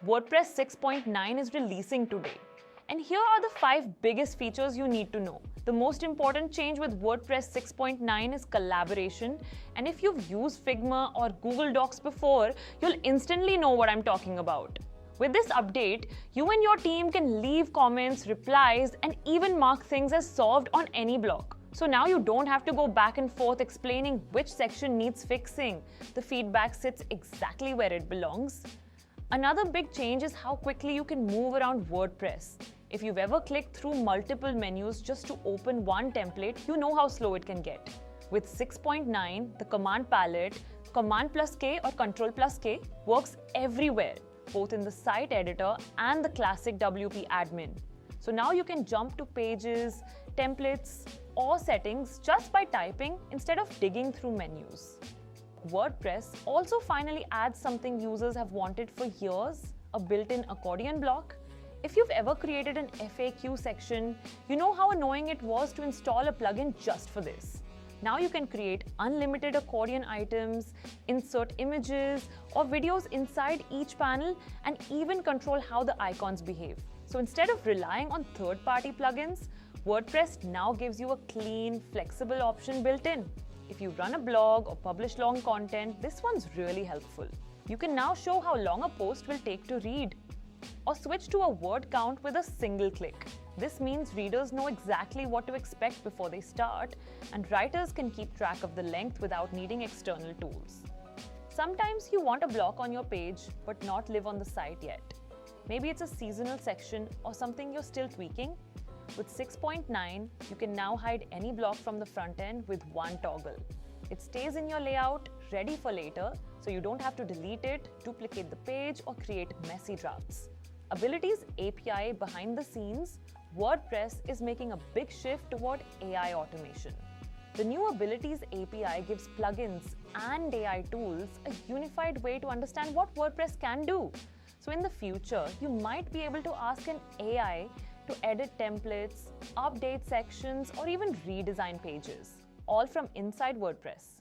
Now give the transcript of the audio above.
WordPress 6.9 is releasing today. And here are the 5 biggest features you need to know. The most important change with WordPress 6.9 is collaboration. And if you've used Figma or Google Docs before, you'll instantly know what I'm talking about. With this update, you and your team can leave comments, replies, and even mark things as solved on any block. So now you don't have to go back and forth explaining which section needs fixing. The feedback sits exactly where it belongs. Another big change is how quickly you can move around WordPress. If you've ever clicked through multiple menus just to open one template, you know how slow it can get. With 6.9, the command palette, Command+K or Control+K works everywhere, both in the site editor and the classic WP admin. So now you can jump to pages, templates, or settings just by typing instead of digging through menus. WordPress also finally adds something users have wanted for years, a built-in Accordion block. If you've ever created an FAQ section, you know how annoying it was to install a plugin just for this. Now you can create unlimited Accordion items, insert images or videos inside each panel, and even control how the icons behave. So instead of relying on third-party plugins, WordPress now gives you a clean, flexible option built in. If you run a blog or publish long content, this one's really helpful. You can now show how long a post will take to read, or switch to a word count with a single click. This means readers know exactly what to expect before they start, and writers can keep track of the length without needing external tools. Sometimes you want a block on your page but not live on the site yet. Maybe it's a seasonal section or something you're still tweaking. With 6.9, you can now hide any block from the front end with one toggle. It stays in your layout, ready for later, so you don't have to delete it, duplicate the page, or create messy drafts. Abilities API behind the scenes, WordPress is making a big shift toward AI automation. The new Abilities API gives plugins and AI tools a unified way to understand what WordPress can do. So in the future, you might be able to ask an AI to edit templates, update sections, or even redesign pages, all from inside WordPress.